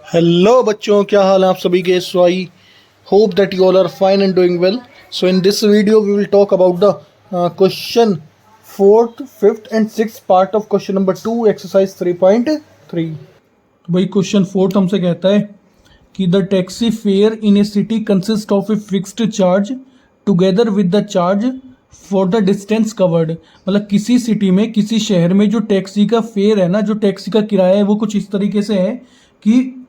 Hello बच्चों, क्या हाल है आप सभी के। So I hope that you all are fine and doing well. So in this video we will talk about the question fourth fifth and six part of question number 2 exercise 3.3। तो भाई question fourth हमसे कहता है कि the taxi fare in a city consist of a fixed charge together with the charge for the distance covered. मतलब किसी city में, किसी शहर में जो टैक्सी का फेयर है ना, जो टैक्सी का किराया है, वो कुछ इस तरीके से है कि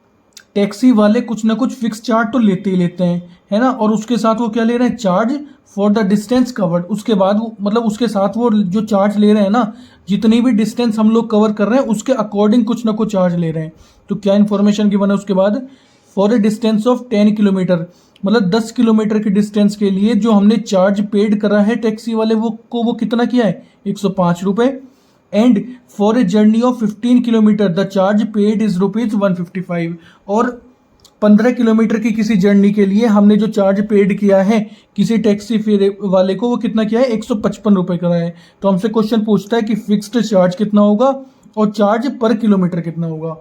टैक्सी वाले कुछ ना कुछ फिक्स चार्ज तो लेते ही लेते हैं, है ना। और उसके साथ वो क्या ले रहे हैं, charge for the distance covered. उसके बाद वो मतलब उसके साथ वो जो चार्ज ले रहे हैं ना, जितनी भी डिस्टेंस हम लोग कवर कर रहे हैं उसके अकॉर्डिंग कुछ ना कुछ चार्ज ले रहे हैं। तो क्या इन्फॉर्मेशन गिवन है उसके बाद, for a distance of 10 kilometre, मतलब 10 किलोमीटर की डिस्टेंस के लिए जो हमने चार्ज पेड करा है टैक्सी वाले वो कितना किया है, 105 रुपये। And for a journey of 15 kilometre the charge paid is ₹155। और 15 किलोमीटर की किसी जर्नी के लिए हमने जो चार्ज पेड किया है किसी टैक्सी फेयर वाले को, वो कितना किया है, 155 रुपये करा है। तो हमसे क्वेश्चन पूछता है कि फिक्स्ड चार्ज कितना होगा और चार्ज पर किलोमीटर कितना होगा।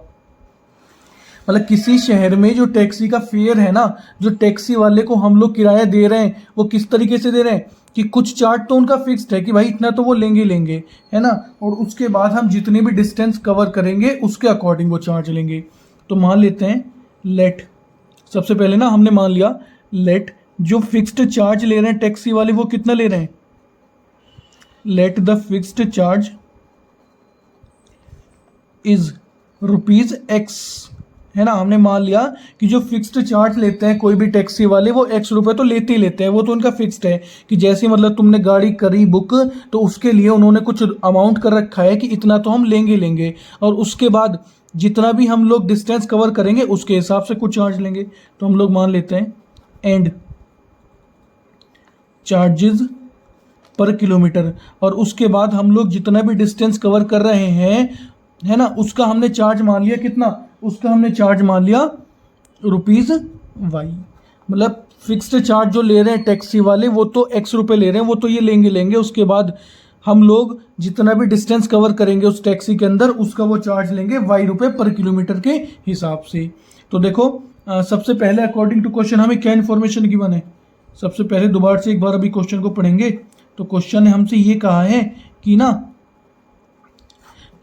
मतलब किसी शहर में जो टैक्सी का फेयर है ना, जो टैक्सी वाले को हम लोग किराया दे रहे हैं, वो किस तरीके से दे रहे हैं कि कुछ चार्ज तो उनका फिक्स्ड है कि भाई इतना तो वो लेंगे लेंगे, है ना। और उसके बाद हम जितनी भी डिस्टेंस कवर करेंगे उसके अकॉर्डिंग वो चार्ज लेंगे। तो मान लेते हैं लेट, सबसे पहले ना हमने मान लिया लेट जो फिक्स्ड चार्ज ले रहे हैं टैक्सी वाले वो कितना ले रहे हैं, let the fixed charge is ₹X, है ना। हमने मान लिया कि जो फिक्स्ड चार्ज लेते हैं कोई भी टैक्सी वाले वो X रुपए तो लेते ही लेते हैं, वो तो उनका फिक्स्ड है कि जैसे मतलब तुमने गाड़ी करी बुक तो उसके लिए उन्होंने कुछ अमाउंट कर रखा है कि इतना तो हम लेंगे लेंगे, और उसके बाद जितना भी हम लोग डिस्टेंस कवर करेंगे उसके हिसाब से कुछ चार्ज लेंगे। तो हम लोग मान लेते हैं एंड चार्जेस पर किलोमीटर, और उसके बाद हम लोग जितना भी डिस्टेंस कवर कर रहे हैं, है ना, उसका हमने चार्ज मान लिया कितना, उसका हमने चार्ज मान लिया ₹Y। मतलब फिक्स्ड चार्ज जो ले रहे हैं टैक्सी वाले वो तो X रुपये ले रहे हैं, वो तो ये लेंगे लेंगे। उसके बाद हम लोग जितना भी डिस्टेंस कवर करेंगे उस टैक्सी के अंदर उसका वो चार्ज लेंगे Y रुपये पर किलोमीटर के हिसाब से। तो देखो सबसे पहले अकॉर्डिंग टू क्वेश्चन हमें क्या इन्फॉर्मेशन गिवन है। सबसे पहले दोबारा से एक बार अभी क्वेश्चन को पढ़ेंगे। तो क्वेश्चन ने हमसे ये कहा है कि ना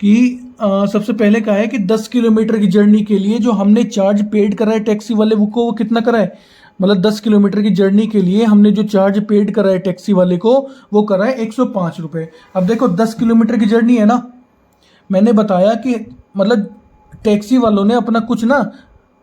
कि सबसे पहले कहा है कि 10 किलोमीटर की जर्नी के लिए जो हमने चार्ज पेड करा है टैक्सी वाले को वो कितना करा है, मतलब 10 किलोमीटर की जर्नी के लिए हमने जो चार्ज पेड करा है टैक्सी वाले को वो करा है 105 रुपये। अब देखो 10 किलोमीटर की जर्नी है ना, मैंने बताया कि मतलब टैक्सी वालों ने अपना कुछ ना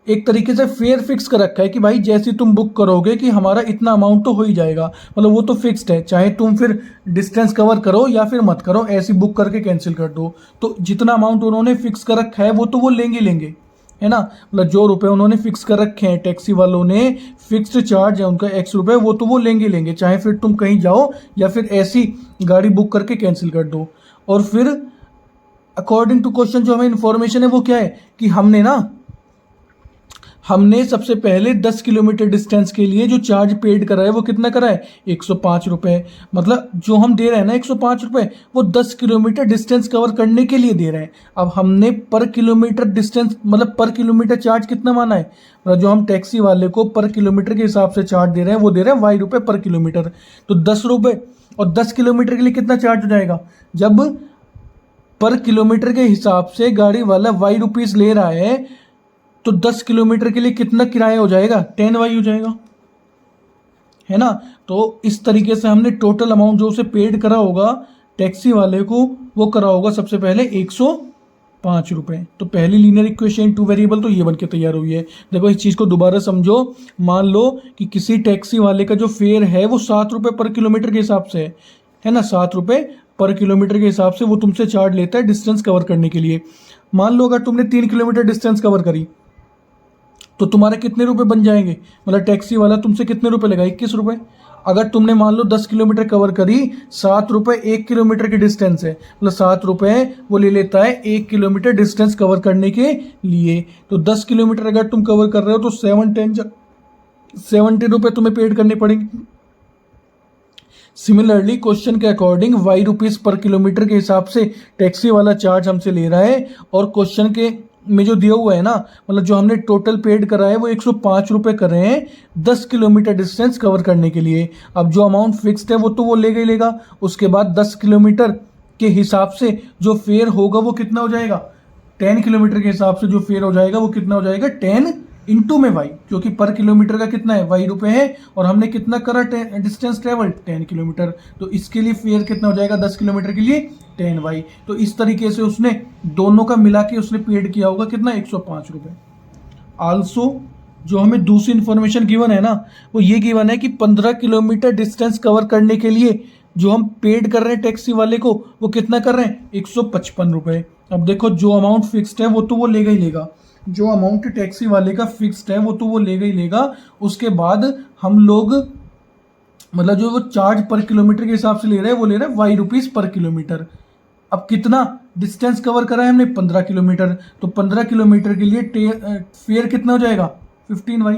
एक तरीके से फेयर फिक्स कर रखा है कि भाई जैसे तुम बुक करोगे कि हमारा इतना अमाउंट तो हो ही जाएगा, मतलब वो तो फिक्स्ड है, चाहे तुम फिर डिस्टेंस कवर करो या फिर मत करो, ऐसी बुक करके कैंसिल कर दो। तो जितना अमाउंट उन्होंने फिक्स कर रखा है वो तो वो लेंगे लेंगे, है ना। मतलब जो रुपए उन्होंने फिक्स कर रखे हैं टैक्सी वालों ने, फिक्स्ड चार्ज है उनका X रुपये, वो तो वो लेंगे लेंगे, चाहे फिर तुम कहीं जाओ या फिर ऐसी गाड़ी बुक करके कैंसिल कर दो। और फिर अकॉर्डिंग टू क्वेश्चन जो हमें इन्फॉर्मेशन है वो क्या है कि हमने सबसे पहले 10 किलोमीटर डिस्टेंस के लिए जो चार्ज पेड करा है वो कितना करा है, 105 रुपये। मतलब जो हम दे रहे हैं ना 105 रुपये, वो 10 किलोमीटर डिस्टेंस कवर करने के लिए दे रहे हैं। अब हमने पर किलोमीटर डिस्टेंस मतलब पर किलोमीटर चार्ज कितना माना है, मतलब जो हम टैक्सी वाले को पर किलोमीटर के हिसाब से चार्ज दे रहे हैं वो दे रहे हैं Y रुपये पर किलोमीटर। तो 10 रुपये और 10 किलोमीटर के लिए कितना चार्ज हो जाएगा, जब पर किलोमीटर के हिसाब से गाड़ी वाला ₹Y ले रहा है तो 10 किलोमीटर के लिए कितना किराया हो जाएगा, 10Y हो जाएगा, है ना। तो इस तरीके से हमने टोटल अमाउंट जो उसे पेड करा होगा टैक्सी वाले को वो करा होगा सबसे पहले 105 रुपये। तो पहली लीनियर इक्वेशन 2 वेरिएबल तो ये बन के तैयार हुई है। देखो इस चीज़ को दोबारा समझो। मान लो कि किसी टैक्सी वाले का जो फेयर है वो 7 रुपये पर किलोमीटर के हिसाब से है ना, 7 रुपये पर किलोमीटर के हिसाब से वो तुमसे चार्ज लेता है डिस्टेंस कवर करने के लिए। मान लो अगर तुमने 3 किलोमीटर डिस्टेंस कवर करी तो तुम्हारे कितने रुपए बन जाएंगे, मतलब टैक्सी वाला तुमसे कितने रुपए लेगा, 21 रुपये। अगर तुमने मान लो 10 किलोमीटर कवर करी, 7 रुपये 1 किलोमीटर की डिस्टेंस है, मतलब 7 रुपये वो ले लेता है 1 किलोमीटर डिस्टेंस कवर करने के लिए। तो 10 किलोमीटर अगर तुम कवर कर रहे हो तो 70 रुपये तुम्हें पेड करने पड़ेंगे। सिमिलरली क्वेश्चन के अकॉर्डिंग Y रुपीज़ पर किलोमीटर के हिसाब से टैक्सी वाला चार्ज हमसे ले रहा है, और क्वेश्चन के में जो दिया हुआ है ना, मतलब जो हमने टोटल पेड करा है वो 105 रुपये कर रहे हैं 10 किलोमीटर डिस्टेंस कवर करने के लिए। अब जो अमाउंट फिक्स्ड है वो तो वो लेगा ही लेगा, उसके बाद 10 किलोमीटर के हिसाब से जो फेयर होगा वो कितना हो जाएगा, 10 किलोमीटर के हिसाब से जो फेयर हो जाएगा वो कितना हो जाएगा 10 इंटू में वाई, क्योंकि पर किलोमीटर का कितना है वाई रुपए है, और हमने कितना करा डिस्टेंस ट्रेवल 10 किलोमीटर, तो इसके लिए फेयर कितना हो जाएगा 10 किलोमीटर के लिए 10 वाई। तो इस तरीके से उसने दोनों का मिला के उसने पेड किया होगा कितना 105 रुपये। आल्सो जो हमें दूसरी इन्फॉर्मेशन गिवन है ना, वो ये गिवन है कि 15 किलोमीटर डिस्टेंस कवर करने के लिए जो हम पेड कर रहे हैं टैक्सी वाले को वो कितना कर रहे हैं 155 रुपये। अब देखो जो अमाउंट फिक्स्ड है वो तो वो लेगा ही लेगा, जो अमाउंट टैक्सी वाले का फिक्स्ड है वो तो वो लेगा ही लेगा। उसके बाद हम लोग मतलब जो वो चार्ज पर किलोमीटर के हिसाब से ले रहे हैं वो ले रहे हैं वाई रुपीज़ पर किलोमीटर। अब कितना डिस्टेंस कवर करा है हमने 15 किलोमीटर, तो 15 किलोमीटर के लिए फेयर कितना हो जाएगा 15 वाई।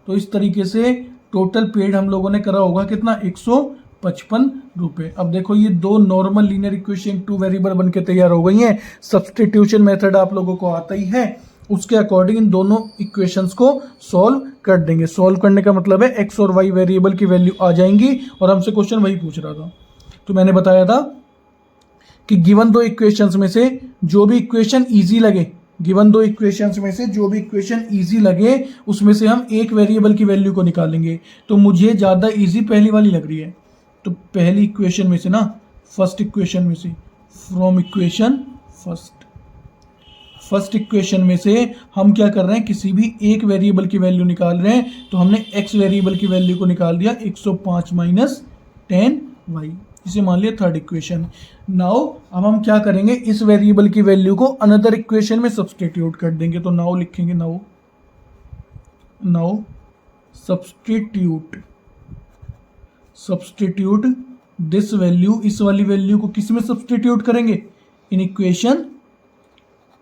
तो इस तरीके से टोटल पेड हम लोगों ने करा होगा कितना 155 रुपये। अब देखो ये दो normal linear equation two variable बन के तैयार हो गई हैं। सब्सटीट्यूशन मेथड आप लोगों को आता ही है, उसके अकॉर्डिंग इन दोनों इक्वेशंस को सॉल्व कर देंगे। सॉल्व करने का मतलब है एक्स और वाई वेरिएबल की वैल्यू आ जाएंगी, और हमसे क्वेश्चन वही पूछ रहा था। तो मैंने बताया था कि गिवन दो इक्वेशंस में से जो भी इक्वेशन इजी लगे, गिवन दो इक्वेशंस में से जो भी इक्वेशन इजी लगे उसमें से हम एक वेरिएबल की वैल्यू को निकालेंगे। तो मुझे ज़्यादा इजी पहली वाली लग रही है, तो पहली इक्वेशन में से ना, फर्स्ट इक्वेशन में से, फ्रॉम इक्वेशन फर्स्ट इक्वेशन में से हम क्या कर रहे हैं, किसी भी एक वेरिएबल की वैल्यू निकाल रहे हैं। तो हमने एक्स वेरिएबल की वैल्यू को निकाल दिया 105 माइनस 10 वाई, इसे मान लिया थर्ड इक्वेशन। नाउ अब हम क्या करेंगे, इस वेरिएबल की वैल्यू को अनदर इक्वेशन में सब्सटीट्यूट कर देंगे। तो नाउ लिखेंगे नाउ सब्सटीट्यूट दिस वैल्यू, इस वाली वैल्यू को किस में सब्सटीट्यूट करेंगे, इन इक्वेशन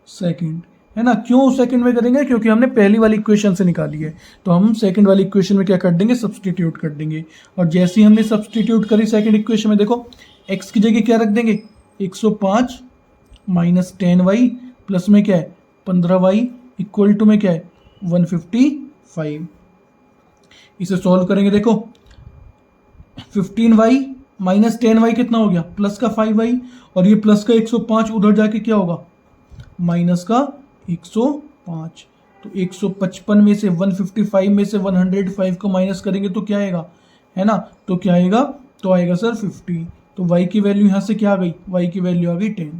सेकंड, है ना। क्यों सेकंड में करेंगे, क्योंकि हमने पहली वाली इक्वेशन से निकाली है। तो हम सेकंड वाली इक्वेशन में क्या कर देंगे, सब्सटीट्यूट कर देंगे। और जैसे ही हमने सब्सटीट्यूट करी सेकंड इक्वेशन में, देखो एक्स की जगह क्या रख देंगे 105 माइनस 10 वाई, प्लस में क्या है 15 वाई, इक्वल टू में क्या है 155। इसे सॉल्व करेंगे, देखो 15 वाई माइनस 10 वाई कितना हो गया, प्लस का 5 वाई, और ये प्लस का 105 उधर जाके क्या होगा माइनस का 105। तो 155 में से 155 में से 105 को माइनस करेंगे तो क्या आएगा, है ना। तो क्या आएगा, तो आएगा सर 50। तो y की वैल्यू यहाँ से क्या आ गई, y की वैल्यू आ गई 10,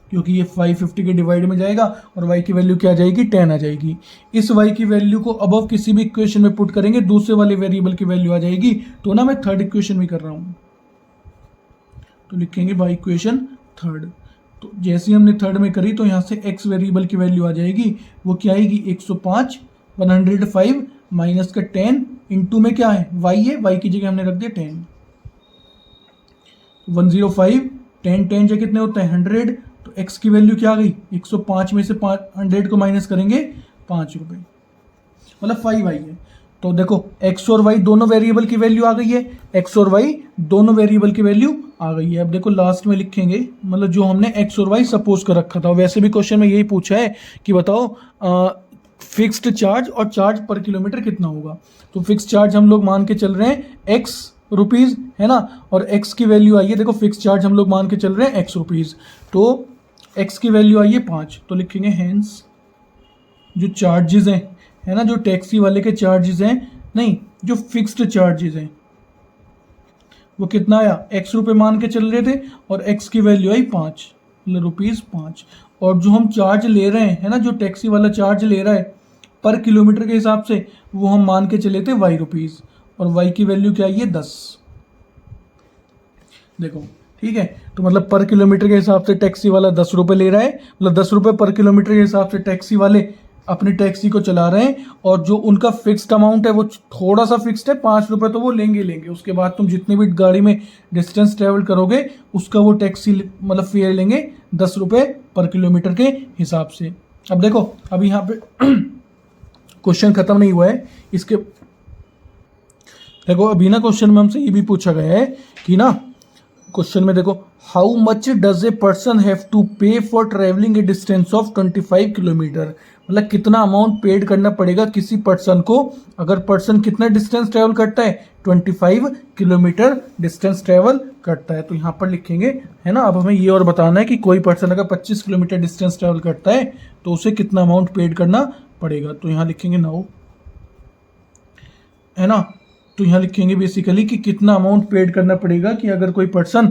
क्योंकि ये 550 के डिवाइड में जाएगा और y की वैल्यू क्या आ जाएगी 10 आ जाएगी। इस y की वैल्यू को अबव किसी भी इक्वेशन में पुट करेंगे, दूसरे वाले वेरिएबल की वैल्यू आ जाएगी। तो ना मैं थर्ड इक्वेशन में कर रहा हूँ, तो लिखेंगे बाई इक्वेशन थर्ड। तो जैसे हमने थर्ड में करी तो यहाँ से x वेरिएबल की वैल्यू आ जाएगी, वो क्या आएगी 105 105 माइनस का 10 इंटू में क्या है y है, y की जगह हमने रख दिया 10, 105 10 10 जो कितने होता है 100। तो x की वैल्यू क्या आ गई 105 में से 100 को माइनस करेंगे 5 रुपये, मतलब 5 आई है। तो देखो x और y दोनों वेरिएबल की वैल्यू आ गई है, x और y दोनों वेरिएबल की वैल्यू आ गई है। अब देखो लास्ट में लिखेंगे, मतलब जो हमने x और y सपोज कर रखा था, वैसे भी क्वेश्चन में यही पूछा है कि बताओ फिक्स्ड चार्ज और चार्ज पर किलोमीटर कितना होगा। तो फिक्स्ड चार्ज हम लोग मान के चल रहे हैं x रुपीज़, है ना, और x की वैल्यू आई है, देखो फिक्स्ड चार्ज हम लोग मान के चल रहे हैं x रुपीज़, तो x की वैल्यू आई है 5। तो लिखेंगे हेंस जो चार्जेस हैं, है ना, जो टैक्सी वाले के चार्जेस हैं, नहीं जो फिक्स्ड चार्जेस हैं वो कितना आया, x रुपये मान के चल रहे थे और x की वैल्यू आई 5, मतलब ₹5। और जो हम चार्ज ले रहे हैं, है ना, जो टैक्सी वाला चार्ज ले रहा है पर किलोमीटर के हिसाब से, वो हम मान के चले थे y रुपीज़, और y की वैल्यू क्या आई है 10। देखो ठीक है, तो मतलब पर किलोमीटर के हिसाब से टैक्सी वाला 10 रुपये ले रहा है, मतलब 10 रुपये पर किलोमीटर के हिसाब से टैक्सी वाले अपनी टैक्सी को चला रहे हैं। और जो उनका फिक्स्ड अमाउंट है वो थोड़ा सा फिक्स्ड है, 5 रुपये तो वो लेंगे। उसके बाद तुम जितनी भी गाड़ी में डिस्टेंस ट्रेवल करोगे उसका वो टैक्सी मतलब फेयर लेंगे 10 रुपये पर किलोमीटर के हिसाब से। अब देखो अभी यहाँ पे क्वेश्चन खत्म नहीं हुआ है, इसके देखो अभी ना क्वेश्चन में हमसे ये भी पूछा गया है कि ना क्वेश्चन में देखो, how much does a person have to pay for travelling a distance of 25 kilometre, मतलब कितना अमाउंट पेड करना पड़ेगा किसी पर्सन को अगर पर्सन कितना डिस्टेंस ट्रेवल करता है, 25 किलोमीटर डिस्टेंस ट्रेवल करता है। तो यहाँ पर लिखेंगे, है ना। अब हमें ये और बताना है कि कोई पर्सन अगर 25 किलोमीटर डिस्टेंस ट्रेवल करता है तो उसे कितना अमाउंट पेड करना पड़ेगा। तो यहाँ लिखेंगे नाउ, है ना। तो यहाँ लिखेंगे बेसिकली कि कितना अमाउंट पेड करना पड़ेगा कि अगर कोई पर्सन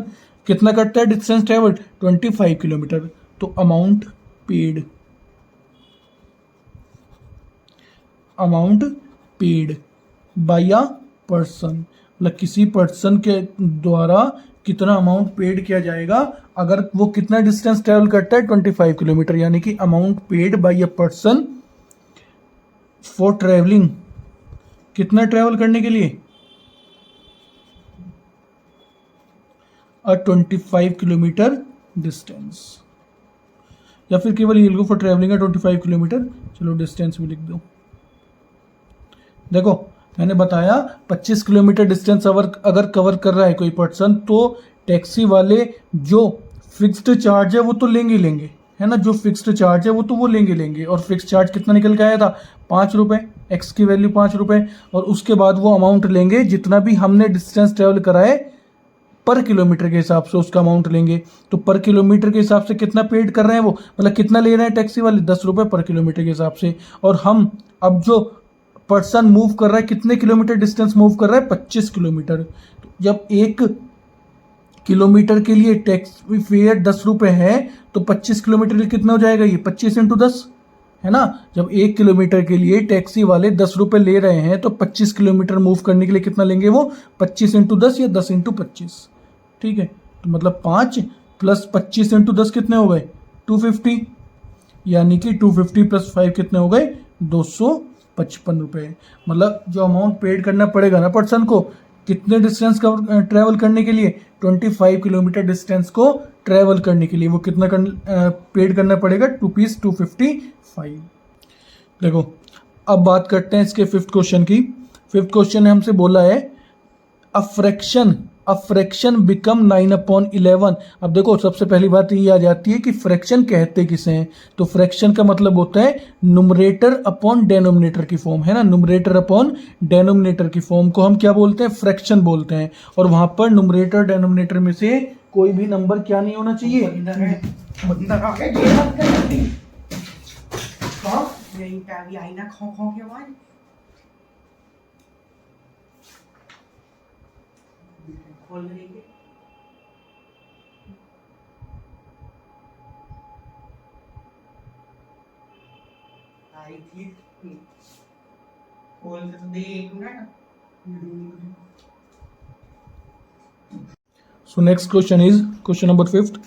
कितना करता है डिस्टेंस ट्रेवल, 25 किलोमीटर। तो amount paid by a person, मतलब किसी पर्सन के द्वारा कितना अमाउंट पेड किया जाएगा अगर वो कितना डिस्टेंस ट्रेवल करता है, 25 किलोमीटर। यानी कि amount paid by a person for travelling, कितना ट्रेवल करने के लिए, 25 किलोमीटर डिस्टेंस, या फिर केवल ये लिखो फॉर ट्रेवलिंग 25 किलोमीटर, चलो डिस्टेंस भी लिख दो। देखो मैंने बताया 25 किलोमीटर डिस्टेंस अगर कवर कर रहा है कोई पर्सन, तो टैक्सी वाले जो फिक्स्ड चार्ज है वो तो लेंगे, है ना। जो फिक्स्ड चार्ज है वो लेंगे। और फिक्स्ड चार्ज कितना निकल के आया था, 5 रुपये, एक्स की वैल्यू 5 रुपये। और उसके बाद वो अमाउंट लेंगे जितना भी हमने डिस्टेंस ट्रेवल करा है पर किलोमीटर के हिसाब से उसका अमाउंट लेंगे। तो पर किलोमीटर के हिसाब से कितना पेड कर रहे हैं वो, मतलब कितना ले रहे हैं टैक्सी वाले, 10 रुपये पर किलोमीटर के हिसाब से। और हम अब जो पर्सन मूव कर रहा है, कितने किलोमीटर डिस्टेंस मूव कर रहा है, 25 किलोमीटर। तो जब 1 किलोमीटर के लिए टैक्सी फेयर 10 रुपये है तो 25 किलोमीटर के लिए कितना हो जाएगा, ये 25 × 10, है ना। जब 1 किलोमीटर के लिए टैक्सी वाले 10 रुपये ले रहे हैं तो 25 किलोमीटर मूव करने के लिए कितना लेंगे वो, 25 × 10 या 10 × 25, ठीक है। तो मतलब 5 + 25 × 10 कितने हो गए, 250, यानी कि 250 + 5 कितने हो गए, 255 रुपये। मतलब जो अमाउंट पेड करना पड़ेगा ना पर्सन को कितने डिस्टेंस का ट्रैवल करने के लिए, 25 किलोमीटर डिस्टेंस को ट्रैवल करने के लिए वो कितना पेड करना पड़ेगा, ₹255। देखो अब बात करते हैं इसके फिफ्थ क्वेश्चन की। फिफ्थ क्वेश्चन ने हमसे बोला है अ फ्रैक्शन बिकम 9/11। अब देखो सबसे पहली बात ये आ जाती है कि फ्रैक्शन कहते किसे हैं। तो फ्रैक्शन का मतलब होता है नुमरेटर अपॉन डेनोमिनेटर की फॉर्म, है ना। नुमरेटर अपॉन डेनोमिनेटर की फॉर्म को हम क्या बोलते हैं, फ्रैक्शन बोलते हैं। और वहां पर नुमरेटर डेनोमिनेटर में से कोई भी नंबर क्या नहीं होना चाहिए, खोल देंगे। आई थी खोल के तो देख ना। So next question is question number 5।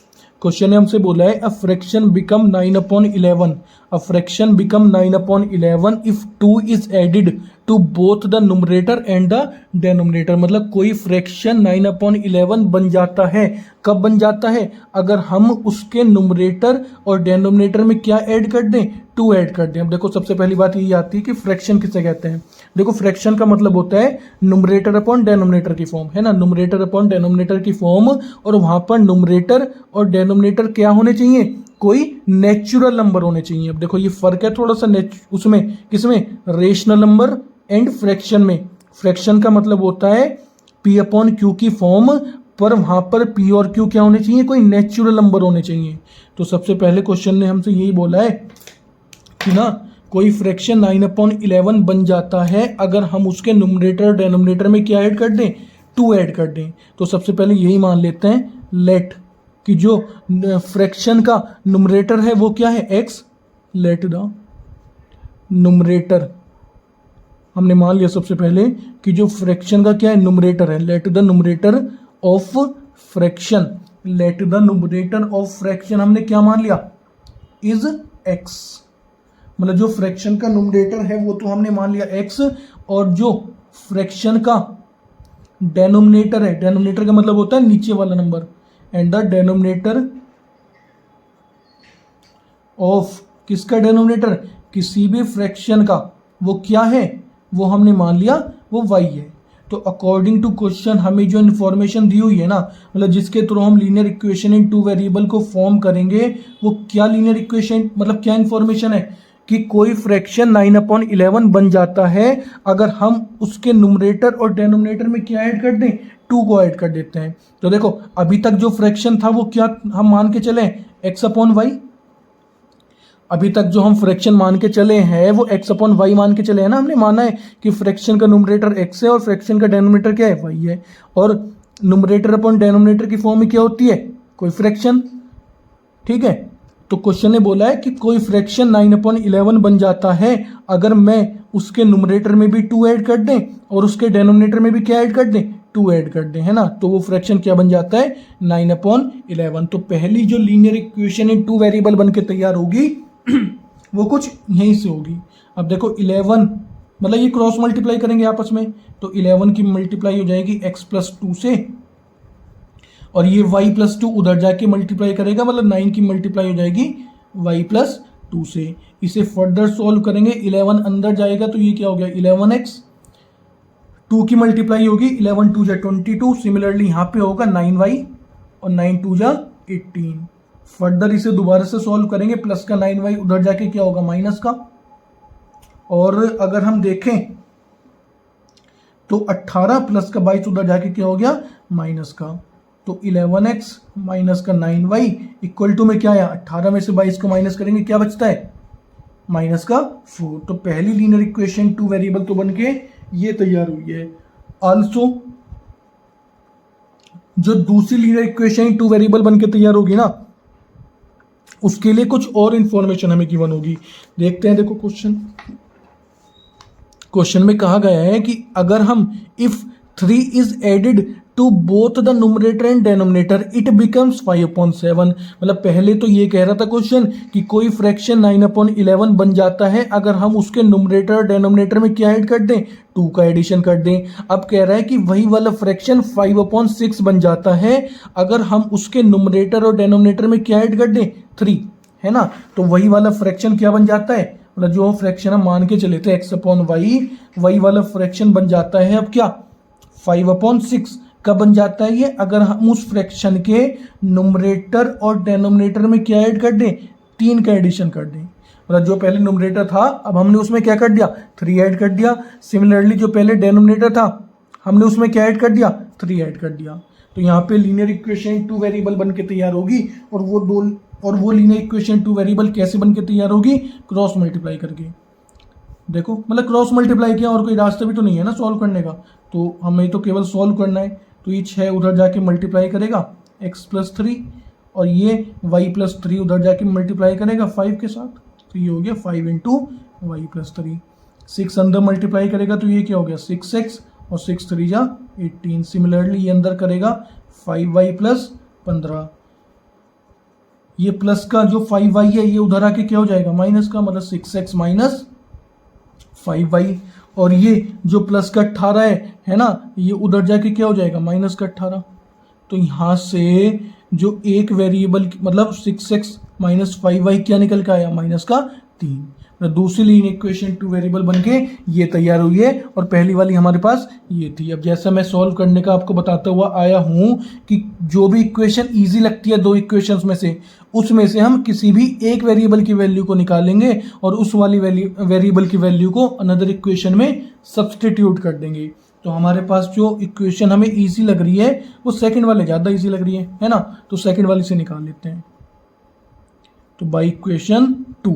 Question ने हमसे बोला है a fraction become 9/11। A fraction become 9/11 if 2 is added to both the numerator and the denominator. मतलब कोई फ्रैक्शन 9/11 बन जाता है, कब बन जाता है, अगर हम उसके नुमरेटर और डेनोमिनेटर में क्या ऐड कर दें, 2 ऐड कर दें। अब देखो सबसे पहली बात ये आती है कि फ्रैक्शन किसे कहते हैं। देखो फ्रैक्शन का मतलब होता है नुमरेटर अपॉन डेनोमिनेटर की फॉर्म, है ना। नुमरेटर अपॉन डेनोमिनेटर की फॉर्म, और वहां पर नुमरेटर और डेनोमिनेटर क्या होने चाहिए, कोई नेचुरल नंबर होने चाहिए। अब देखो ये फर्क है थोड़ा सा उसमें किसमें, रेशनल नंबर एंड फ्रैक्शन में। फ्रैक्शन का मतलब होता है P/Q की फॉर्म, पर वहां पर P और Q क्या होने चाहिए, कोई नेचुरल नंबर होने चाहिए। तो सबसे पहले क्वेश्चन ने हमसे यही बोला है कि ना कोई फ्रैक्शन 9/11 बन जाता है अगर हम उसके नुमरेटर डेनोमिनेटर में क्या ऐड कर दें, 2 ऐड कर दें। तो सबसे पहले यही मान लेते हैं लेट कि जो फ्रैक्शन का नुमरेटर है वो क्या है, x। लेट द नुमरेटर, हमने मान लिया सबसे पहले कि जो फ्रैक्शन का क्या है, नुमरेटर है। Let the numerator of fraction, let the numerator of fraction हमने क्या मान लिया, इज x। मतलब जो फ्रैक्शन का नुमरेटर है वो तो हमने मान लिया x, और जो फ्रैक्शन का डेनोमिनेटर है, डेनोमिनेटर का मतलब होता है नीचे वाला number, and the denominator of, किसका डेनोमिनेटर, किसी भी फ्रैक्शन का, वो क्या है, वो हमने मान लिया वो y है। तो अकॉर्डिंग टू क्वेश्चन हमें जो इन्फॉर्मेशन दी हुई है ना, मतलब जिसके थ्रू हम linear equation in two variable को फॉर्म करेंगे, वो क्या लीनियर इक्वेशन मतलब क्या इन्फॉर्मेशन है कि कोई फ्रैक्शन 9/11 बन जाता है अगर हम उसके नुमरेटर और डेनोमिनेटर में क्या ऐड कर दें, 2 को ऐड कर देते हैं। तो देखो अभी तक जो फ्रैक्शन था वो क्या हम मान के चले, x/y। अभी तक जो हम फ्रैक्शन मान के चले हैं वो x/y मान के चले हैं ना, हमने माना है कि फ्रैक्शन का नुमरेटर x है और फ्रैक्शन का डेनोमिनेटर क्या है, y है। और नुमरेटर अपॉन डेनोमिनेटर की फॉर्म में क्या होती है, कोई फ्रैक्शन, ठीक है। तो क्वेश्चन ने बोला है कि कोई फ्रैक्शन 9/11 बन जाता है अगर मैं उसके नुमरेटर में भी 2 ऐड कर दें और उसके डेनोमिनेटर में भी क्या ऐड कर दें, 2 ऐड कर दें, है ना। तो वो फ्रैक्शन क्या बन जाता है, 9/11। तो पहली जो लीनियर इक्वेशन इन 2 वेरिएबल बन के तैयार होगी वो कुछ यहीं से होगी। अब देखो 11 मतलब ये क्रॉस मल्टीप्लाई करेंगे आपस में, तो 11 की मल्टीप्लाई हो जाएगी x+2 से, और ये y+2 उधर जाके मल्टीप्लाई करेगा, मतलब 9 की मल्टीप्लाई हो जाएगी y+2 से। इसे फर्दर सॉल्व करेंगे, 11 अंदर जाएगा तो ये क्या हो गया 11x, 2 की मल्टीप्लाई होगी 11 2 जा 22, सिमिलरली यहाँ पे होगा 9y और 9 2 जा 18। फर्दर इसे दोबारा से सॉल्व करेंगे, प्लस का 9y उधर जाके क्या होगा माइनस का, और अगर हम देखें तो 18 प्लस का 22 उधर जाके क्या हो गया माइनस का। तो 11x माइनस का 9y इक्वल टू में क्या आया, 18 में से 22 को माइनस करेंगे क्या बचता है, माइनस का 4। तो पहली लीनियर इक्वेशन 2 वेरिएबल तो बन के ये तैयार हुई है। आल्सो जो दूसरी लीनियर इक्वेशन 2 वेरिएबल बन के तैयार होगी ना, उसके लिए कुछ और इंफॉर्मेशन हमें गिवन होगी। देखते हैं, देखो क्वेश्चन में कहा गया है कि अगर हम if 3 is added to both the numerator and denominator it becomes 5/7। मतलब पहले तो ये कह रहा था क्वेश्चन कि कोई फ्रैक्शन 9/11 बन जाता है अगर हम उसके नुमरेटर और डेनोमिनेटर में क्या ऐड कर दें, 2 का एडिशन कर दें। अब कह रहा है कि वही वाला फ्रैक्शन 5/6 बन जाता है अगर हम उसके नुमरेटर और डेनोमिनेटर में क्या ऐड कर दें, 3, है ना। तो वही वाला फ्रैक्शन क्या बन जाता है, मतलब जो फ्रैक्शन हम मान के चले थे x/y, वही वाला फ्रैक्शन बन जाता है अब क्या 5/6। कब बन जाता है ये, अगर हम उस फ्रैक्शन के नुमरेटर और डेनोमिनेटर में क्या ऐड कर दें, 3 का एडिशन कर दें। मतलब जो पहले नुमरेटर था अब हमने उसमें क्या कर दिया, 3 ऐड कर दिया। सिमिलरली जो पहले डेनोमिनेटर था हमने उसमें क्या ऐड कर दिया, 3 ऐड कर दिया। तो यहाँ पे लीनियर इक्वेशन 2 वेरिएबल बन के तैयार होगी। और वो लीनियर इक्वेशन 2 वेरिएबल कैसे बन के तैयार होगी, क्रॉस मल्टीप्लाई करके। देखो मतलब क्रॉस मल्टीप्लाई किया, और कोई रास्ता भी तो नहीं है ना सॉल्व करने का, तो हमें तो केवल सॉल्व करना है। तो ये 6 उधर जाके मल्टीप्लाई करेगा x+3, और ये y+3 उधर जाके मल्टीप्लाई करेगा 5 के साथ, तो ये हो गया 5 × y+3। 6 अंदर मल्टीप्लाई करेगा तो ये क्या हो गया 6x, और 6 3 जा 18। सिमिलरली ये अंदर करेगा 5y + 15। ये प्लस का जो 5y है ये उधर आके क्या हो जाएगा माइनस का, मतलब 6x - 5y। और ये जो प्लस का 18 है ना, ये उधर जाके क्या हो जाएगा माइनस का 18। तो यहाँ से जो एक वेरिएबल मतलब 6x - 5y क्या निकल के आया, माइनस का 3। दूसरी लीनियर इक्वेशन 2 वेरिएबल बनके ये तैयार हुई है, और पहली वाली हमारे पास ये थी। अब जैसा मैं सॉल्व करने का आपको बताता हुआ आया हूँ कि जो भी इक्वेशन इजी लगती है 2 इक्वेशंस में से, उसमें से हम किसी भी एक वेरिएबल की वैल्यू को निकालेंगे और उस वाली वेरिएबल की वैल्यू को अनदर इक्वेशन में सब्सटीट्यूट कर देंगे। तो हमारे पास जो इक्वेशन हमें ईजी लग रही है वो सेकंड वाले ज़्यादा ईजी लग रही है ना, तो सेकंड वाली से निकाल लेते हैं। तो बाई इक्वेशन 2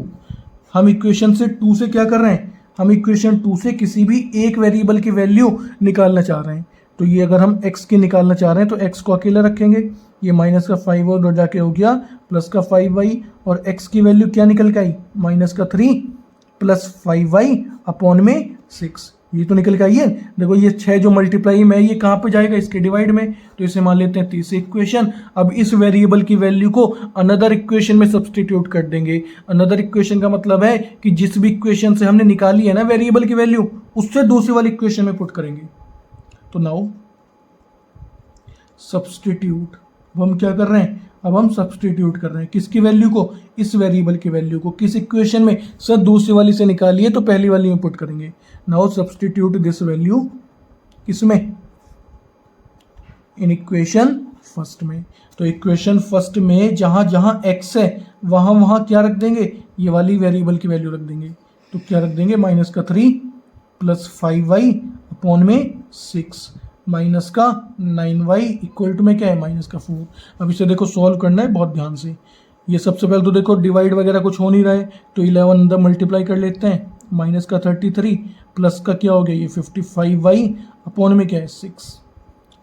हम इक्वेशन से 2 से क्या कर रहे हैं, हम इक्वेशन 2 से किसी भी एक वेरिएबल की वैल्यू निकालना चाह रहे हैं। तो ये अगर हम x की निकालना चाह रहे हैं तो x को अकेला रखेंगे, ये माइनस का 5 और जाके हो गया प्लस का 5y, और x की वैल्यू क्या निकल के आई माइनस का 3 प्लस 5y अपॉन में 6, ये तो निकल के आई है। देखो ये 6 जो मल्टीप्लाई में ये कहाँ पे जाएगा, इसके डिवाइड में, तो इसे मान लेते हैं तीसरी इक्वेशन। अब इस वेरिएबल की वैल्यू को अनदर इक्वेशन में सब्सटीट्यूट कर देंगे। अनदर इक्वेशन का मतलब है कि जिस भी इक्वेशन से हमने निकाली है ना वेरिएबल की वैल्यू, उससे दूसरी वाली इक्वेशन में पुट करेंगे। तो नाउ सब्सटीट्यूट, हम क्या कर रहे हैं, अब हम सब्सटीट्यूट कर रहे हैं किसकी वैल्यू को, इस वेरिएबल की वैल्यू को किस इक्वेशन में, सर दूसरी वाली से निकालिए तो पहली वाली में पुट करेंगे। नाउ सब्सटीट्यूट दिस वैल्यू किसमें, इन इक्वेशन फर्स्ट में। तो इक्वेशन फर्स्ट में जहां जहां x है वहां वहां क्या रख देंगे, ये वाली वेरिएबल की वैल्यू रख देंगे। तो क्या रख देंगे, -3 प्लस 5y अपॉन में 6 माइनस का 9y इक्वल टू में क्या है, -4। अब इसे देखो सॉल्व करना है बहुत ध्यान से। ये सबसे पहले तो देखो डिवाइड वगैरह कुछ हो नहीं रहा है, तो 11 अंदर मल्टीप्लाई कर लेते हैं। -33 प्लस का क्या हो गया, ये 55y अपॉन में क्या है 6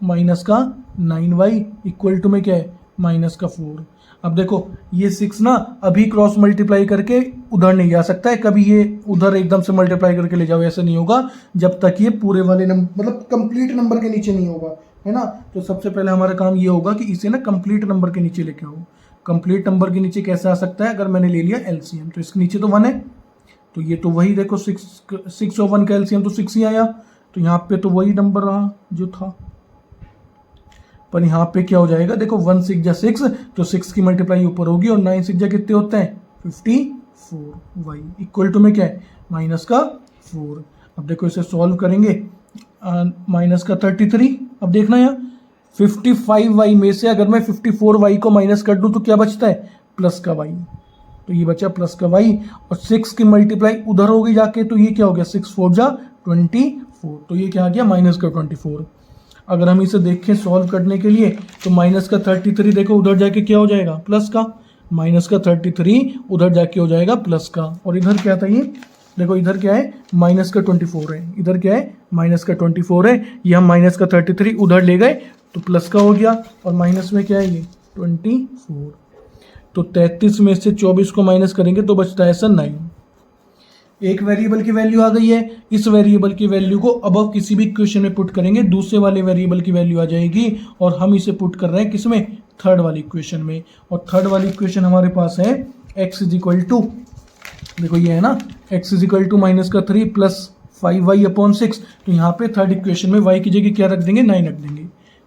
माइनस का 9y इक्वल टू में क्या है, -4। अब देखो ये 6 ना अभी क्रॉस मल्टीप्लाई करके उधर नहीं जा सकता है, कभी ये उधर एकदम से मल्टीप्लाई करके ले जाओ, ऐसा नहीं होगा जब तक ये पूरे वाले नंबर मतलब कंप्लीट नंबर के नीचे नहीं होगा, है ना। तो सबसे पहले हमारा काम ये होगा कि इसे ना कंप्लीट नंबर के नीचे लेके आओ। कंप्लीट नंबर के नीचे कैसे आ सकता है, अगर मैंने ले लिया एलसीएम, तो इसके नीचे तो 1 है, तो ये तो वही देखो 6 और 1 का एलसीएम तो 6 ही आया, तो यहाँ पे तो वही नंबर रहा जो था। पर यहाँ पे क्या हो जाएगा, देखो 1 6 जा 6, तो 6 की मल्टीप्लाई ऊपर होगी और 9 6 जा कितने होते हैं 54y इक्वल टू में क्या है -4। अब देखो इसे सॉल्व करेंगे, -33। अब देखना यहाँ 55y में से अगर मैं 54y को माइनस कर दूं तो क्या बचता है, प्लस का y। तो ये बचा प्लस का y और 6 की मल्टीप्लाई उधर होगी जाके, तो ये क्या हो गया 6 4 जा 24, तो ये क्या आ गया -24। अगर हम इसे देखें सॉल्व करने के लिए तो -33 देखो उधर जाके क्या हो जाएगा, प्लस का, -33 उधर जाके हो जाएगा प्लस का, और इधर क्या था ये देखो, इधर क्या है -24 है, इधर क्या है -24 है, ये हम -33 उधर ले गए तो प्लस का हो गया, और माइनस में क्या है ये 24। तो 33 में से 24 को माइनस करेंगे तो बचता है सर 9। एक वेरिएबल की वैल्यू आ गई है, इस वेरिएबल की वैल्यू को अबव किसी भी इक्वेशन में पुट करेंगे, दूसरे वाले वेरिएबल की वैल्यू आ जाएगी, और हम इसे पुट कर रहे हैं किसमें, थर्ड वाली इक्वेशन में। और थर्ड वाली इक्वेशन हमारे पास है x इक्वल टू, देखो ये है ना x equal to -3 plus 5y upon 6, तो यहाँ पे थर्ड इक्वेशन में y की जगह क्या रख देंगे, 9 रख देंगे।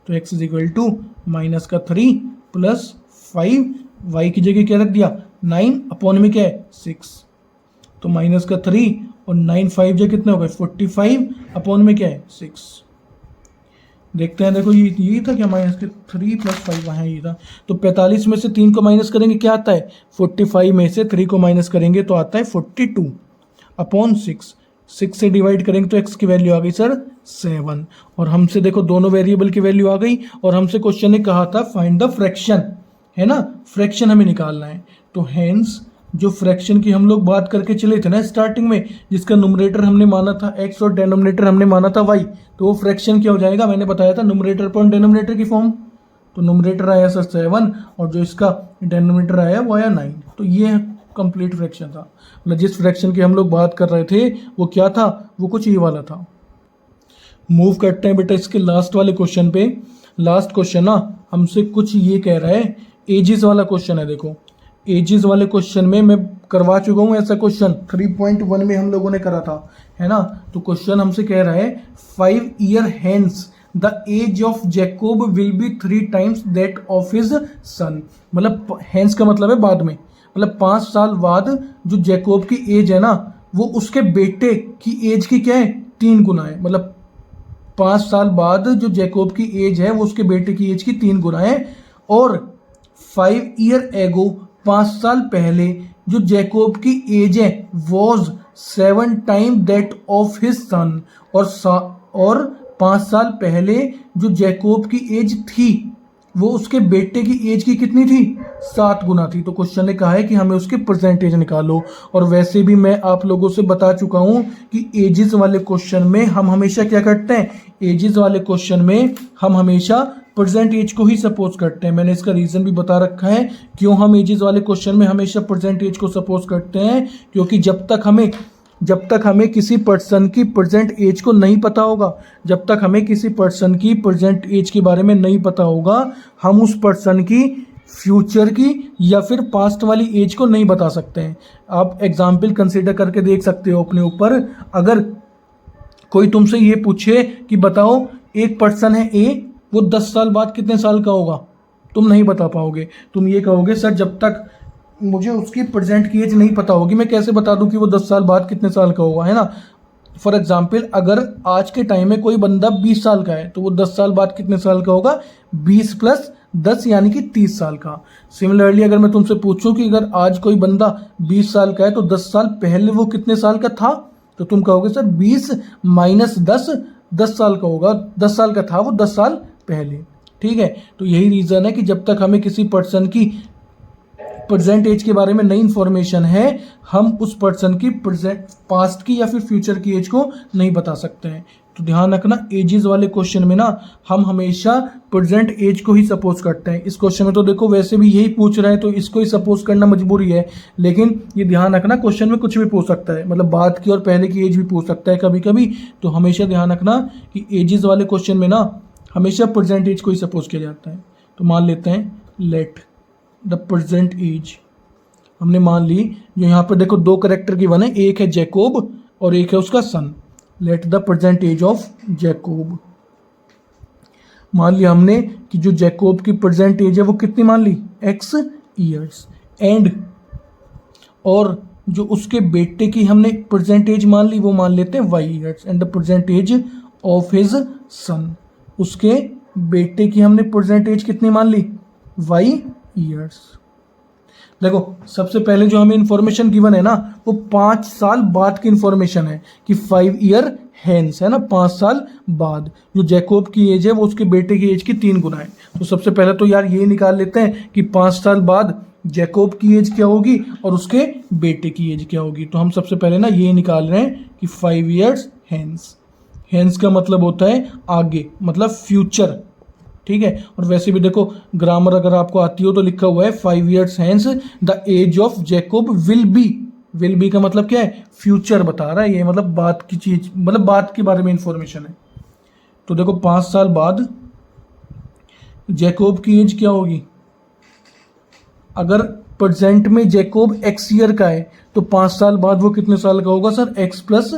तो x equal to -3 plus 5y की जगह क्या रख दिया 9 अपॉन में क्या है 6, तो -3 और 9 5 जो कितने हो गए 45 अपॉन में क्या है 6। देखते हैं, देखो ये यही था क्या, -3 प्लस 5 वहाँ ये था। तो 45 में से 3 को माइनस करेंगे क्या आता है, 45 में से 3 को माइनस करेंगे तो आता है 42 अपॉन 6। 6 से डिवाइड करेंगे तो x की वैल्यू आ गई सर 7, और हमसे देखो दोनों वेरिएबल की वैल्यू आ गई, और हमसे क्वेश्चन ने कहा था फाइंड द फ्रैक्शन, है ना, फ्रैक्शन हमें निकालना है। तो हैंस जो फ्रैक्शन की हम लोग बात करके चले थे ना स्टार्टिंग में, जिसका नुमरेटर हमने माना था x और डेनोमिनेटर हमने माना था y, तो वो फ्रैक्शन क्या हो जाएगा, मैंने बताया था नुमरेटर पर डेनोमिनेटर की फॉर्म। तो नुमरेटर आया सर 7 और जो इसका डेनोमिनेटर आया वो आया 9, तो ये कंप्लीट फ्रैक्शन था। मतलब जिस फ्रैक्शन की हम लोग बात कर रहे थे वो क्या था, वो कुछ ये वाला था। मूव करते हैं बेटा इसके लास्ट वाले क्वेश्चन पे। लास्ट क्वेश्चन ना हमसे कुछ ये कह रहा है, एजिस वाला क्वेश्चन है। देखो एजिस वाले क्वेश्चन में मैं करवा चुका हूँ ऐसा क्वेश्चन, 3.1 में हम लोगों ने करा था, है ना। तो क्वेश्चन हमसे कह रहा है 5 year hence the age of Jacob will be 3 times that of his son. मतलब हेंस का मतलब है बाद में, मतलब 5 साल बाद जो जैकोब की एज है ना वो उसके बेटे की एज की क्या है 3 गुना है। मतलब 5 साल बाद जो जैकोब की एज है वो उसके बेटे की एज की 3 गुना है। और 5 ईयर एगो 5 साल पहले जो जैकोब की एज है was 7 times that of his सन। और 5 साल पहले जो जैकोब की एज थी वो उसके बेटे की एज की कितनी थी 7 गुना थी। तो क्वेश्चन ने कहा है कि हमें उसकी परसेंटेज निकालो। और वैसे भी मैं आप लोगों से बता चुका हूं कि एजिस वाले क्वेश्चन में हम हमेशा क्या करते हैं, एजिस वाले क्वेश्चन में हम हमेशा प्रेजेंट एज को ही सपोज करते हैं। मैंने इसका रीज़न भी बता रखा है क्यों हम एजिस वाले क्वेश्चन में हमेशा प्रेजेंट एज को सपोज करते हैं, क्योंकि जब तक हमें किसी पर्सन की प्रेजेंट एज को नहीं पता होगा, जब तक हमें किसी पर्सन की प्रेजेंट एज के बारे में नहीं पता होगा, हम उस पर्सन की फ्यूचर की या फिर पास्ट वाली एज को नहीं बता सकते हैं। आप एग्जाम्पल कंसिडर करके देख सकते हो अपने ऊपर। अगर कोई तुमसे ये पूछे कि बताओ एक पर्सन है ए, वो 10 साल बाद कितने साल का होगा, तुम नहीं बता पाओगे। तुम ये कहोगे सर जब तक मुझे उसकी प्रेजेंट की एज नहीं पता होगी मैं कैसे बता दूं कि वो 10 साल बाद कितने साल का होगा, है ना। फॉर एग्जाम्पल अगर आज के टाइम में कोई बंदा 20 साल का है तो वो 10 साल बाद कितने साल का होगा, 20 प्लस 10 यानी कि 30 साल का। सिमिलरली अगर मैं तुमसे पूछूं कि अगर आज कोई बंदा 20 साल का है तो 10 साल पहले वो कितने साल का था, तो तुम कहोगे सर 20 माइनस 10 10 साल का होगा, 10 साल का था वो 10 साल पहले। ठीक है, तो यही रीज़न है कि जब तक हमें किसी पर्सन की प्रेजेंट एज के बारे में नई इन्फॉर्मेशन है, हम उस पर्सन की प्रेजेंट पास्ट की या फिर फ्यूचर की एज को नहीं बता सकते हैं। तो ध्यान रखना, एजेस वाले क्वेश्चन में ना हम हमेशा प्रेजेंट एज को ही सपोज करते हैं। इस क्वेश्चन में तो देखो वैसे भी यही पूछ रहे हैं तो इसको ही सपोज करना मजबूरी है, लेकिन ये ध्यान रखना क्वेश्चन में कुछ भी पूछ सकता है, मतलब बाद की और पहले की एज भी पूछ सकता है कभी कभी। तो हमेशा ध्यान रखना कि एजेस वाले क्वेश्चन में ना हमेशा प्रेजेंट एज को ही सपोज किया जाता है। तो मान लेते हैं लेट द प्रेजेंट एज, हमने मान ली जो यहाँ पर देखो दो करेक्टर की वन है, एक है जैकोब और एक है उसका son. Let the present age of Jacob, मान लिया हमने कि जो जैकोब की प्रेजेंट एज है वो कितनी मान ली, x ईयर्स, एंड और जो उसके बेटे की हमने प्रेजेंट एज मान ली वो मान लेते हैं y years, and the present age of his son, उसके बेटे की हमने प्रेजेंट एज कितनी मान ली, y ईयर्स। देखो सबसे पहले जो हमें इंफॉर्मेशन गिवन है ना वो 5 साल बाद की इंफॉर्मेशन है कि 5 ईयर हेंस है ना, 5 साल बाद जो जैकोब की एज है वो उसके बेटे की एज की 3 गुना है। तो सबसे पहले तो यार ये निकाल लेते हैं कि 5 साल बाद जैकोब की एज क्या होगी और उसके बेटे की एज क्या होगी। तो हम सबसे पहले ना ये निकाल रहे हैं कि 5 ईयर्स हेंस, हेंस का मतलब होता है आगे, मतलब फ्यूचर। ठीक है, और वैसे भी देखो ग्रामर अगर आपको आती हो तो लिखा हुआ है 5 years hence the age of Jacob will be, will be का मतलब क्या है, फ्यूचर बता रहा है ये, मतलब बात की चीज, मतलब बात के बारे में इंफॉर्मेशन है। तो देखो 5 साल बाद जैकोब की एज क्या होगी, अगर प्रेजेंट में जैकोब x ईयर का है तो 5 साल बाद वो कितने साल का होगा सर, x प्लस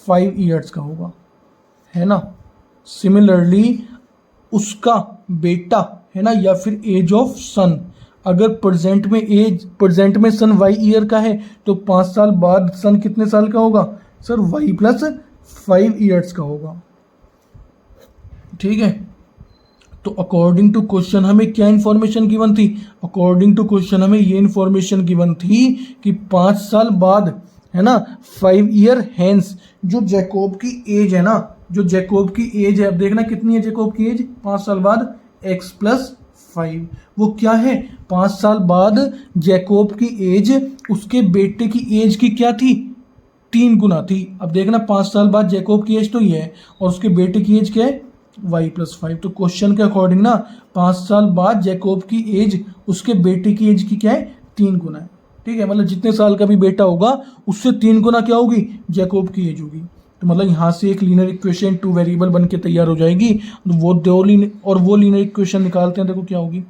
5 ईयर्स का होगा, है ना। सिमिलरली उसका बेटा है ना, या फिर एज ऑफ सन, अगर प्रेजेंट में सन y ईयर का है तो 5 साल बाद सन कितने साल का होगा सर, y प्लस 5 ईयर्स का होगा। ठीक है, तो अकॉर्डिंग टू क्वेश्चन हमें क्या इन्फॉर्मेशन गिवन थी, अकॉर्डिंग टू क्वेश्चन हमें ये इन्फॉर्मेशन गिवन थी कि 5 साल बाद है ना 5 ईयर हेंस जो जैकोब की एज है ना, जो जैकोब की एज है, अब देखना कितनी है जैकोब की एज 5 साल बाद, x प्लस 5, वो क्या है 5 साल बाद जैकोब की एज उसके बेटे की एज की क्या थी, 3 गुना थी। अब देखना 5 साल बाद जैकोब की एज तो ये है और उसके बेटे की एज क्या है, y प्लस 5। तो क्वेश्चन के अकॉर्डिंग ना 5 साल बाद जैकोब की एज उसके बेटे की एज की क्या है, 3 गुना है। ठीक है, मतलब जितने साल का भी बेटा होगा उससे 3 गुना क्या होगी, जैकोब की एज होगी। तो मतलब यहाँ से एक लीनियर इक्वेशन 2 वेरिएबल बन के तैयार हो जाएगी। तो वो लीनियर इक्वेशन निकालते हैं, देखो क्या होगी,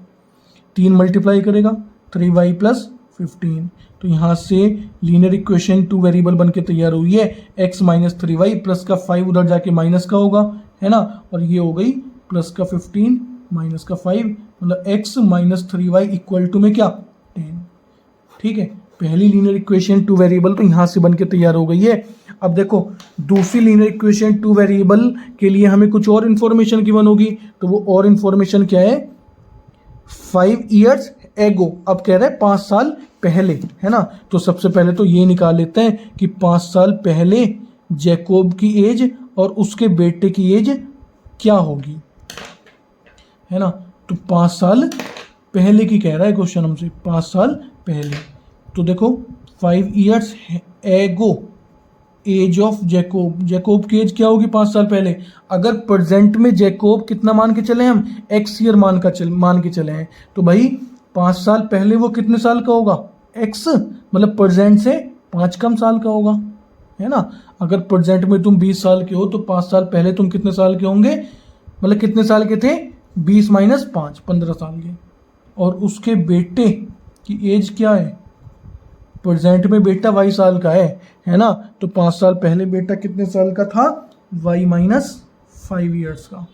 3 मल्टीप्लाई करेगा 3y प्लस 15। तो यहाँ से लीनियर इक्वेशन 2 वेरिएबल बन के तैयार हुई है, x माइनस 3y प्लस का 5 उधर जाके माइनस का होगा, है ना, और ये हो गई प्लस का 15 माइनस का 5, मतलब x minus 3y equal to में क्या 10। ठीक है, पहली लीनियर इक्वेशन 2 वेरिएबल तो यहाँ से बन के तैयार हो गई है। अब देखो दूसरी लीनियर इक्वेशन 2 वेरिएबल के लिए हमें कुछ और इन्फॉर्मेशन गिवन होगी, तो वो और इन्फॉर्मेशन क्या है, 5 ईयर्स एगो, अब कह रहे हैं 5 साल पहले, है ना। तो सबसे पहले तो ये निकाल लेते हैं कि 5 साल पहले जैकोब की एज और उसके बेटे की एज क्या होगी, है ना। तो 5 साल पहले की कह रहा है क्वेश्चन हमसे, 5 साल पहले। तो देखो 5 years ago age of Jacob, Jacob की एज क्या होगी 5 साल पहले, अगर प्रेजेंट में जैकोब कितना मान के चले हम, x ईयर मान के चले हैं, तो भाई 5 साल पहले वो कितने साल का होगा, x, मतलब प्रेजेंट से 5 कम साल का होगा, है ना। अगर प्रेजेंट में तुम 20 साल के हो तो 5 साल पहले तुम कितने साल के होंगे, मतलब कितने साल के थे, 20 माइनस 5 15 साल के। और उसके बेटे की एज क्या है, प्रेजेंट में बेटा y साल का है ना, तो 5 साल पहले बेटा कितने साल का था, y माइनस 5 ईयर्स का।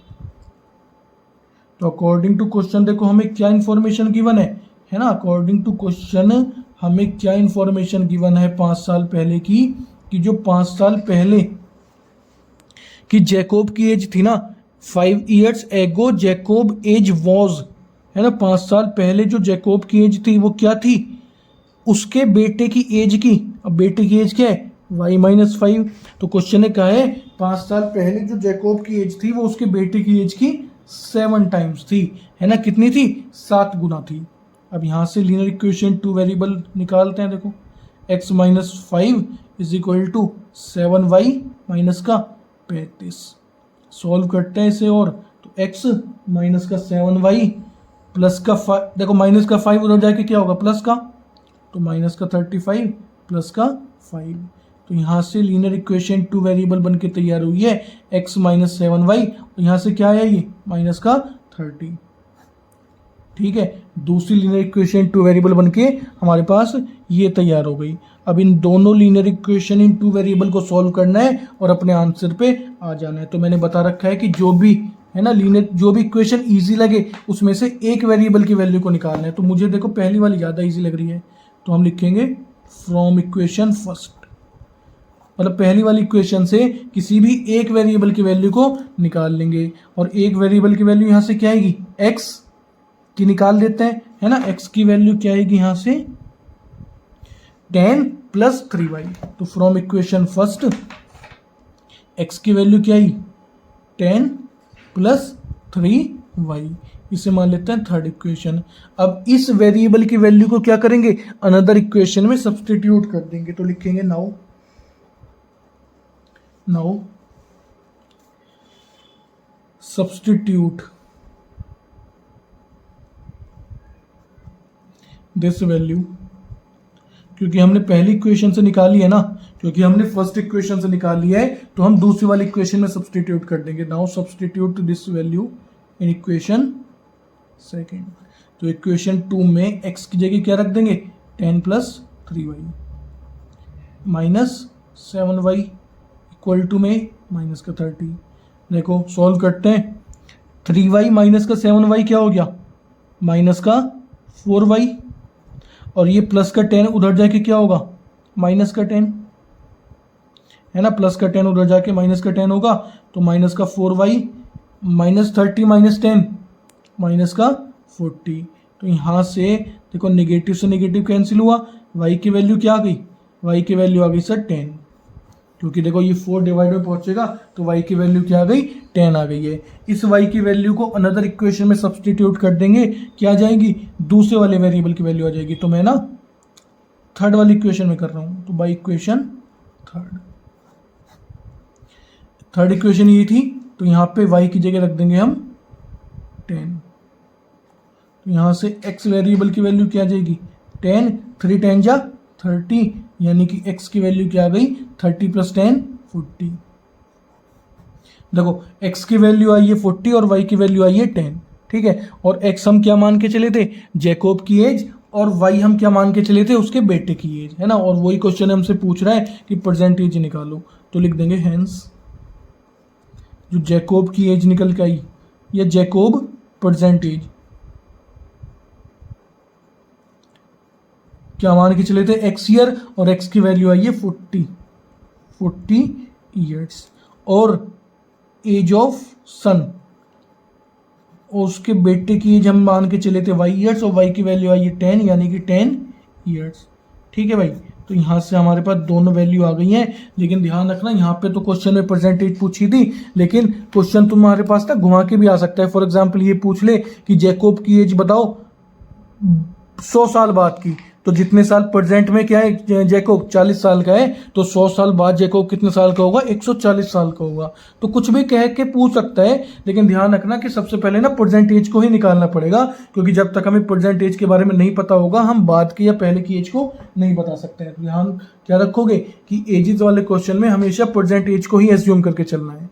तो अकॉर्डिंग टू क्वेश्चन देखो हमें क्या इन्फॉर्मेशन गिवन है ना, अकॉर्डिंग टू क्वेश्चन हमें क्या इन्फॉर्मेशन गिवन है 5 साल पहले की, कि जो 5 साल पहले कि जैकोब की एज थी ना 5 years एगो जैकोब एज वॉज, है ना, 5 साल पहले जो जैकोब की एज थी वो क्या थी, उसके बेटे की एज की। अब बेटे की एज क्या है, y-5। तो क्वेश्चन ने कहा है 5 साल पहले जो जैकोब की एज थी वो उसके बेटे की एज की 7 टाइम्स थी, है ना, कितनी थी, 7 गुना थी। अब यहाँ से लीनियर इक्वेशन 2 वेरिएबल निकालते हैं। देखो x-5 is equal to 7y minus का 35। सॉल्व करते हैं इसे, और तो x माइनस का 7y प्लस का 5, देखो माइनस का 5 उधर जाके क्या होगा, प्लस का, तो माइनस का 35 प्लस का 5। तो यहाँ से लीनियर इक्वेशन 2 वेरिएबल बन के तैयार हुई है, x माइनस 7y, और यहाँ से क्या है, ये माइनस का 30। ठीक है, दूसरी लीनियर इक्वेशन 2 वेरिएबल बन के हमारे पास ये तैयार हो गई। अब इन दोनों लीनियर इक्वेशन इन 2 वेरिएबल को सॉल्व करना है और अपने आंसर पे आ जाना है। तो मैंने बता रखा है कि जो भी है ना लीनियर, जो भी इक्वेशन इजी लगे उसमें से एक वेरिएबल की वैल्यू को निकालना है। तो मुझे देखो पहली वाली ज़्यादा इजी लग रही है, तो हम लिखेंगे फ्रॉम इक्वेशन फर्स्ट, मतलब पहली वाली इक्वेशन से किसी भी एक वेरिएबल की वैल्यू को निकाल लेंगे। और एक वेरिएबल की वैल्यू यहाँ से क्या आएगी, x की निकाल देते हैं, है ना। x की वैल्यू क्या आएगी यहाँ से 10 प्लस 3y। तो फ्रॉम इक्वेशन फर्स्ट x की वैल्यू क्या आई 10 प्लस 3y, इसे मान लेते हैं थर्ड इक्वेशन। अब इस वेरिएबल की वैल्यू को क्या करेंगे, अनदर इक्वेशन में सब्स्टिट्यूट कर देंगे। तो लिखेंगे नाउ सब्स्टिट्यूट दिस वैल्यू, क्योंकि हमने पहली इक्वेशन से निकाली है ना, क्योंकि हमने फर्स्ट इक्वेशन से निकाली है तो हम दूसरी वाली इक्वेशन में सब्स्टिट्यूट कर देंगे। Now substitute this value in equation second. तो इक्वेशन 2 में x की जगह क्या रख देंगे 10 plus 3y minus 7y equal to में माइनस का 30। देखो सॉल्व करते हैं, 3y माइनस का 7y क्या हो गया, माइनस का 4y, और ये प्लस का 10 उधर जाके क्या होगा, माइनस का 10, है ना, प्लस का 10 उधर जाके माइनस का 10 होगा, तो माइनस का 4y माइनस 30 माइनस 10 माइनस का 40। तो यहाँ से देखो नेगेटिव से नेगेटिव कैंसिल हुआ, y की वैल्यू क्या आ गई, y की वैल्यू आ गई सर 10, क्योंकि देखो ये 4 डिवाइड में पहुंचेगा तो y की वैल्यू क्या आ गई 10 आ गई है। इस y की वैल्यू को अनदर इक्वेशन में सब्स्टिट्यूट कर देंगे, क्या आ जाएगी, दूसरे वाले वेरिएबल की वैल्यू आ जाएगी। तो मैं ना थर्ड वाली इक्वेशन में कर रहा हूँ, तो बाई इक्वेशन थर्ड इक्वेशन ये थी, तो यहाँ पे y की जगह रख देंगे हम 10। तो यहाँ से x वेरिएबल की वैल्यू क्या आ जाएगी 10, 3 10 जा 30, यानी कि x की वैल्यू क्या आ गई 30 प्लस 10 40। देखो x की वैल्यू आई है 40 और y की वैल्यू आई है 10, ठीक है। और x हम क्या मान के चले थे, जैकोब की एज, और y हम क्या मान के चले थे, उसके बेटे की एज, है ना। और वही क्वेश्चन हमसे पूछ रहा है कि प्रेजेंट एज निकालो, तो लिख देंगे हेंस जो जैकोब की एज निकल के आई, या जैकोब प्रेजेंट एज क्या मान के चले थे x ईयर, और x की वैल्यू आई है 40 ईयर्स, और एज ऑफ सन, और उसके बेटे की एज हम मान के चले थे y ईयर्स, और y की वैल्यू आई है 10, यानी कि 10 ईयर्स, ठीक है भाई। तो यहाँ से हमारे पास दोनों वैल्यू आ गई हैं, लेकिन ध्यान रखना यहाँ पे तो क्वेश्चन में परसेंटेज पूछी थी, लेकिन क्वेश्चन तुम्हारे पास ना घुमा के भी आ सकता है। फॉर एग्जाम्पल ये पूछ ले कि जैकोब की एज बताओ 100 साल बाद की, तो जितने साल प्रेजेंट में क्या है जैकोब 40 साल का है, तो 100 साल बाद जैकोब कितने साल का होगा 140 साल का होगा। तो कुछ भी कह के पूछ सकता है, लेकिन ध्यान रखना कि सबसे पहले ना प्रेजेंट एज को ही निकालना पड़ेगा, क्योंकि जब तक हमें प्रेजेंट एज के बारे में नहीं पता होगा हम बाद की या पहले की एज को नहीं बता सकते हैं। ध्यान क्या रखोगे कि एजेस वाले क्वेश्चन में हमेशा प्रेजेंट एज को ही एज्यूम करके चलना है।